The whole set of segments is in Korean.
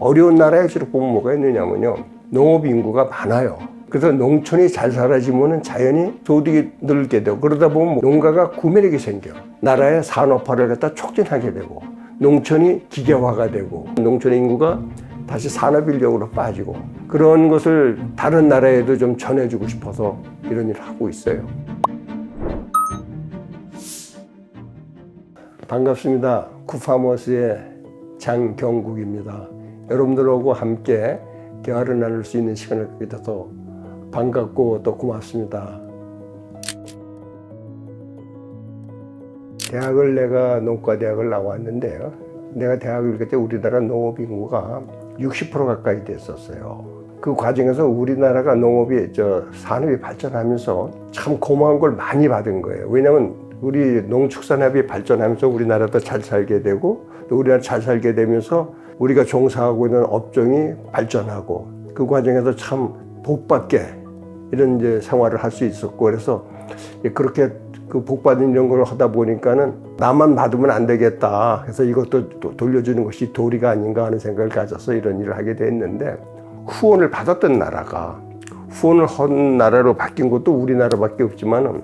어려운 나라일수록 보면 뭐가 있느냐면요. 농업 인구가 많아요. 그래서 농촌이 잘 사라지면 자연히 소득이 늘게 되고 그러다 보면 농가가 구매력이 생겨. 나라의 산업화를 갖다 촉진하게 되고 농촌이 기계화가 되고 농촌의 인구가 다시 산업인력으로 빠지고 그런 것을 다른 나라에도 좀 전해주고 싶어서 이런 일을 하고 있어요. 반갑습니다. 구파머스의 장경국입니다. 여러분들하고 함께 대화를 나눌 수 있는 시간을 갖게 돼서 반갑고 또 고맙습니다. 대학을 내가 농과대학을 나왔는데요. 내가 대학을 갈 때 우리나라 농업 인구가 60% 가까이 됐었어요. 그 과정에서 우리나라가 농업이 산업이 발전하면서 참 고마운 걸 많이 받은 거예요. 왜냐하면 우리 농축산업이 발전하면서 우리나라도 잘 살게 되고 또 우리나라 잘 살게 되면서 우리가 종사하고 있는 업종이 발전하고 그 과정에서 참 복받게 이런 이제 생활을 할 수 있었고 그래서 그렇게 그 복받은 이런 걸 하다 보니까는 나만 받으면 안 되겠다. 그래서 이것도 돌려주는 것이 도리가 아닌가 하는 생각을 가져서 이런 일을 하게 됐는데 후원을 받았던 나라가 후원을 한 나라로 바뀐 것도 우리나라밖에 없지만은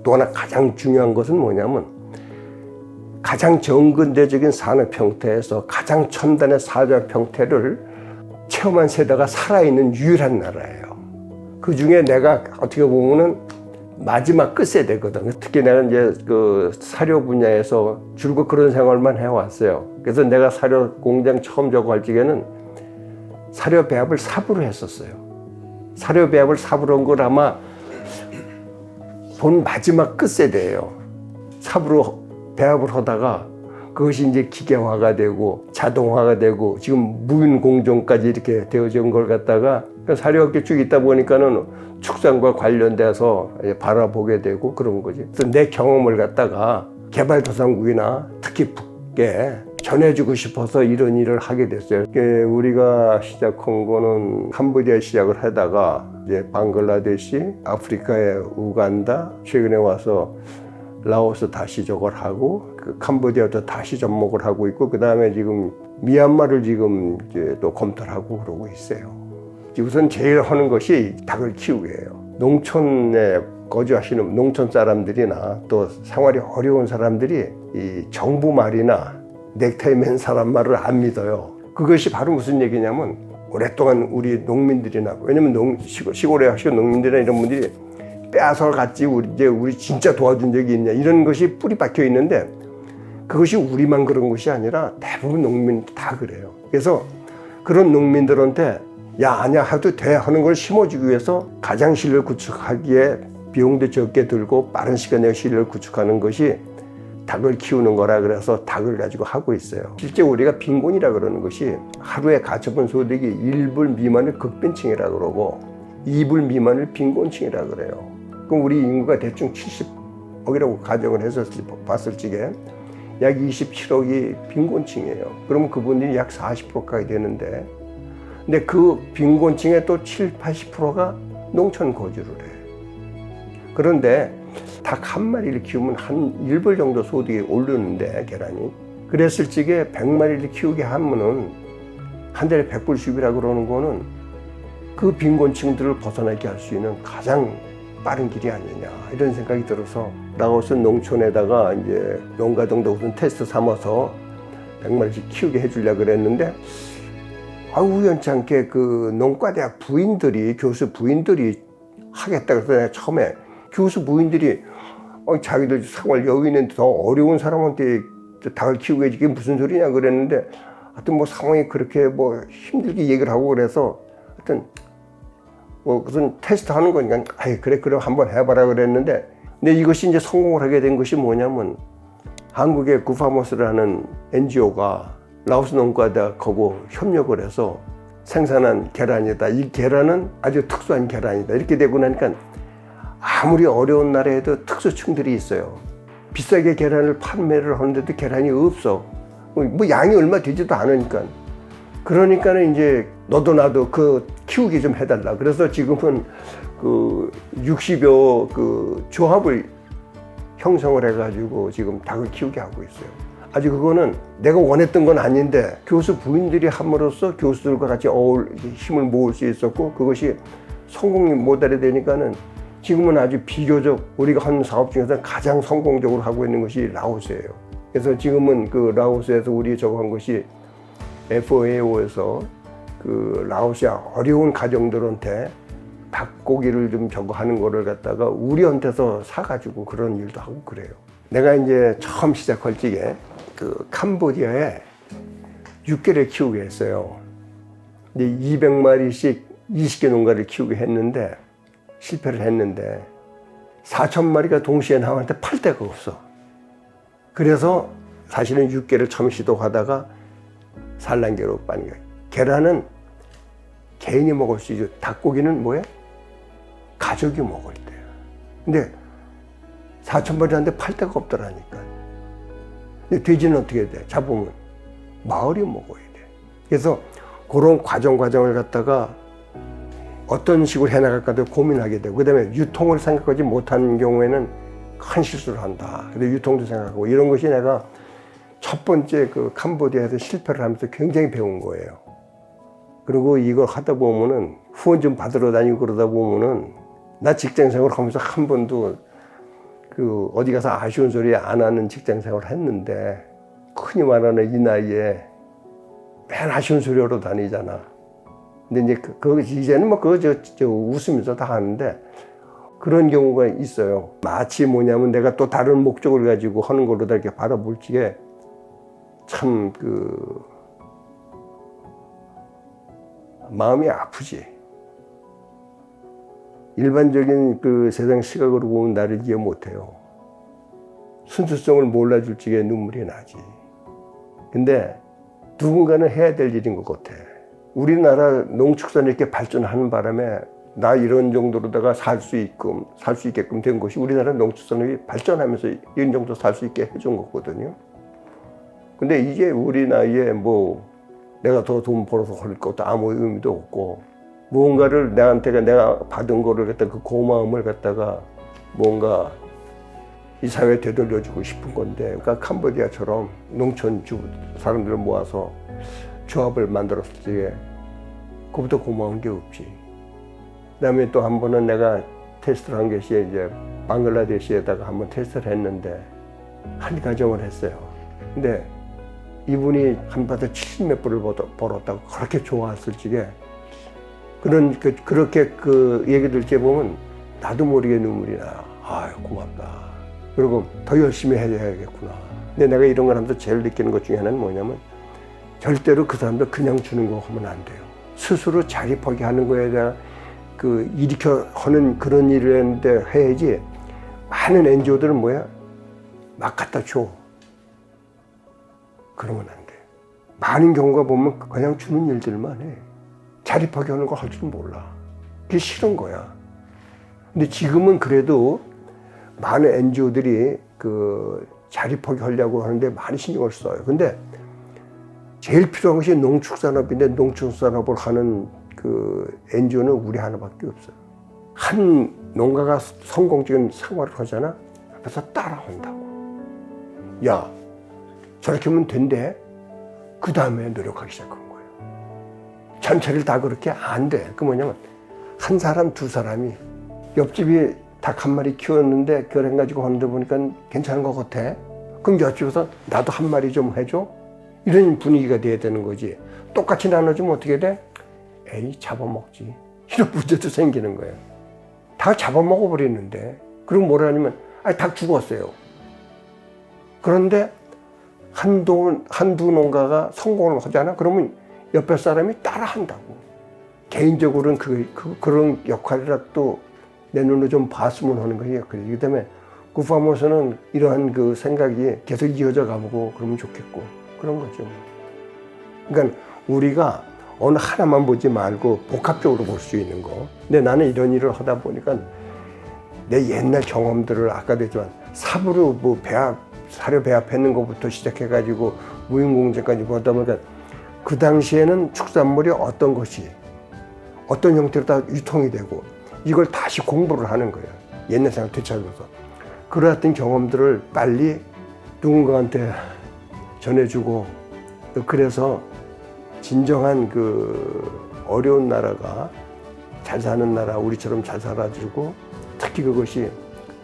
또 하나 가장 중요한 것은 뭐냐면 가장 정근대적인 산업 형태에서 가장 첨단의 사회적 형태를 체험한 세대가 살아있는 유일한 나라예요. 그 중에 내가 어떻게 보면은 마지막 끝세대거든. 특히 내가 이제 그 사료 분야에서 줄곧 그런 생활만 해왔어요. 그래서 내가 사료 공장 처음 저거 적에는 사료 배합을 삽으로 했었어요. 사료 배합을 삽으로 한 걸 아마 본 마지막 끝세대예요. 삽으로 배합을 하다가 그것이 이제 기계화가 되고 자동화가 되고 지금 무인 공정까지 이렇게 되어진 걸 갖다가 사료업계 쭉 있다 보니까는 축산과 관련돼서 바라보게 되고 그런 거지. 그래서 내 경험을 갖다가 개발도상국이나 특히 북에 전해주고 싶어서 이런 일을 하게 됐어요. 우리가 시작한 거는 캄보디아 시작을 하다가 이제 방글라데시, 아프리카의 우간다, 최근에 와서 라오스 다시 저걸 하고 그 캄보디아도 다시 접목을 하고 있고 그 다음에 지금 미얀마를 지금 이제 또 검토를 하고 그러고 있어요. 우선 제일 하는 것이 닭을 키우기예요. 농촌에 거주하시는 농촌 사람들이나 또 생활이 어려운 사람들이 이 정부 말이나 넥타이 맨 사람 말을 안 믿어요. 그것이 바로 무슨 얘기냐면 오랫동안 우리 농민들이나 왜냐면 시골에 하시는 농민들이나 이런 분들이 빼앗아 갔지 우리 진짜 도와준 적이 있냐 이런 것이 뿌리 박혀 있는데 그것이 우리만 그런 것이 아니라 대부분 농민 다 그래요. 그래서 그런 농민들한테 야 아니야 해도 돼 하는 걸 심어주기 위해서 가장 신뢰를 구축하기에 비용도 적게 들고 빠른 시간 내에 신뢰를 구축하는 것이 닭을 키우는 거라 그래서 닭을 가지고 하고 있어요. 실제 우리가 빈곤이라 그러는 것이 하루에 가처분 소득이 1불 미만을 극빈층이라 그러고 2불 미만을 빈곤층이라 그래요. 그럼 우리 인구가 대충 70억이라고 가정을 해서 봤을 적에 약 27억이 빈곤층이에요. 그러면 그분들이 약 40% 가까이 되는데 근데 그 빈곤층의 또 70~80%가 농촌 거주를 해요. 그런데 닭 한 마리를 키우면 한 1불 정도 소득이 오르는데 계란이 그랬을 적에 100마리를 키우게 하면은 한 달에 100불씩이라 그러는 거는 그 빈곤층들을 벗어나게 할 수 있는 가장 빠른 길이 아니냐 이런 생각이 들어서 라오스 농촌에다가 이제 농가정도 우선 테스트 삼아서 100마리씩 키우게 해주려고 그랬는데 우연치 않게 그 농과대학 부인들이 교수 부인들이 하겠다 그래서 내가 처음에 교수 부인들이 자기들 생활 여기 있는 더 어려운 사람한테 닭을 키우게 해주기 무슨 소리냐 그랬는데 하여튼 뭐 상황이 그렇게 뭐 힘들게 얘기를 하고 그래서 하여튼 뭐 무슨 테스트 하는 거니까 그래 그럼 한번 해봐라 그랬는데 근데 이것이 이제 성공을 하게 된 것이 뭐냐면 한국의 구파머스라는 NGO가 라오스 농과대학하고 협력을 해서 생산한 계란이다. 이 계란은 아주 특수한 계란이다. 이렇게 되고 나니까 아무리 어려운 나라에도 특수층들이 있어요. 비싸게 계란을 판매를 하는데도 계란이 없어. 뭐 양이 얼마 되지도 않으니까. 그러니까는 이제 너도 나도 그 키우기 좀 해달라. 그래서 지금은 그 60여 그 조합을 형성을 해가지고 지금 닭을 키우게 하고 있어요. 아주 그거는 내가 원했던 건 아닌데 교수 부인들이 함으로써 교수들과 같이 힘을 모을 수 있었고 그것이 성공 모델이 되니까는 지금은 아주 비교적 우리가 하는 사업 중에서 가장 성공적으로 하고 있는 것이 라오스예요. 그래서 지금은 그 라오스에서 우리 저거 한 것이 FAO에서 그 라오스의 어려운 가정들한테 닭고기를 좀 저거 하는 거를 갖다가 우리한테서 사가지고 그런 일도 하고 그래요. 내가 이제 처음 시작할 적에 그 캄보디아에 육개를 키우게 했어요. 근데 200마리씩 20개 농가를 키우게 했는데 실패를 했는데 4,000마리가 동시에 나한테 팔 데가 없어. 그래서 사실은 육개를 처음 시도하다가 산란계로 빠는 거예요. 계란은 개인이 먹을 수 있죠. 닭고기는 뭐야? 가족이 먹을 때야. 근데 4,000마리한테 팔 데가 없더라니까. 근데 돼지는 어떻게 돼? 잡으면 마을이 먹어야 돼. 그래서 그런 과정을 갖다가 어떤 식으로 해나갈까도 고민하게 되고, 그 다음에 유통을 생각하지 못하는 경우에는 큰 실수를 한다. 근데 유통도 생각하고, 이런 것이 내가 첫 번째 그 캄보디아에서 실패를 하면서 굉장히 배운 거예요. 그리고 이걸 하다 보면은 후원 좀 받으러 다니고 그러다 보면은 나 직장 생활 하면서 한 번도 그 어디 가서 아쉬운 소리 안 하는 직장 생활을 했는데, 흔히 말하는 이 나이에 맨 아쉬운 소리로 다니잖아. 근데 이제 이제는 뭐 그거 웃으면서 다 하는데 그런 경우가 있어요. 마치 뭐냐면 내가 또 다른 목적을 가지고 하는 걸로 다 이렇게 바라볼 적에 참 그 마음이 아프지. 일반적인 그 세상 시각으로 보면 나를 이해 못해요. 순수성을 몰라줄 적에 눈물이 나지. 근데 누군가는 해야 될 일인 것 같아. 우리나라 농축산이 이렇게 발전하는 바람에 나 이런 정도로다가 살 수 있게끔 된 것이 우리나라 농축산업이 발전하면서 이런 정도 살 수 있게 해준 거거든요. 근데 이게 우리 나이에 뭐 내가 더 돈 벌어서 할 것도 아무 의미도 없고, 무언가를 내가 받은 거를 갖다가 그 고마움을 갖다가 뭔가 이 사회에 되돌려주고 싶은 건데, 그러니까 캄보디아처럼 농촌 사람들을 모아서 조합을 만들었을 때 그보다 고마운 게 없지. 그다음에 또 한 번은 내가 테스트를 한 것이 이제 방글라데시에다가 한번 테스트를 했는데 한 가정을 했어요. 근데 이분이 한 달에 70몇 불을 벌었다고 그렇게 좋아했을 적에 그렇게 그 얘기 들을 때 보면 나도 모르게 눈물이 나. 아유, 고맙다. 그리고 더 열심히 해야겠구나. 근데 내가 이런 걸 하면서 제일 느끼는 것 중에 하나는 뭐냐면 절대로 그 사람들 그냥 주는 거 하면 안 돼요. 스스로 자립하게 하는 거에 대한 일으켜 하는 그런 일을 했는데 해야지. 많은 NGO들은 뭐야? 막 갖다 줘. 그러면 안 돼. 많은 경우가 보면 그냥 주는 일들만 해. 자립하게 하는 거 할 줄 몰라. 그게 싫은 거야. 근데 지금은 그래도 많은 NGO들이 자립하게 하려고 하는데 많이 신경을 써요. 근데 제일 필요한 것이 농축산업인데 농축산업을 하는 그 NGO는 우리 하나밖에 없어요. 한 농가가 성공적인 생활을 하잖아. 그래서 따라한다고. 야, 저렇게 하면 된대. 그 다음에 노력하기 시작한 거예요. 전체를 다 그렇게 안 돼. 그 뭐냐면 한 사람, 두 사람이 옆집이 닭 한 마리 키웠는데 그걸 해가지고 하는데 보니까 괜찮은 것 같아. 그럼 옆집에서 나도 한 마리 좀 해줘. 이런 분위기가 돼야 되는 거지. 똑같이 나눠주면 어떻게 돼? 에이, 잡아먹지. 이런 문제도 생기는 거예요. 다 잡아먹어버리는데. 그리고 뭐라 하냐면, 닭 죽었어요. 그런데 한두 농가가 성공을 하잖아? 그러면 옆에 사람이 따라 한다고. 개인적으로는 그런 역할이라도 내 눈으로 좀 봤으면 하는 거예요. 그 다음에 구파모스는 이러한 그 생각이 계속 이어져 가고 그러면 좋겠고. 그런 거죠. 그러니까 우리가 어느 하나만 보지 말고 복합적으로 볼 수 있는 거. 근데 나는 이런 일을 하다 보니까 내 옛날 경험들을 아까도 했지만 삽으로 뭐 사료 배합했는 것부터 시작해가지고 무인공장까지 보다 보니까 그 당시에는 축산물이 어떤 것이 어떤 형태로 다 유통이 되고 이걸 다시 공부를 하는 거예요. 옛날 생각 되찾아서. 그러했던 경험들을 빨리 누군가한테 전해주고 또 그래서 진정한 그 어려운 나라가 잘 사는 나라, 우리처럼 잘 살아주고 특히 그것이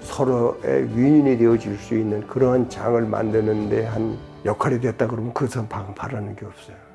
서로의 윈윈이 되어질 수 있는 그러한 장을 만드는 데 한 역할이 됐다 그러면 그것은 바라는 게 없어요.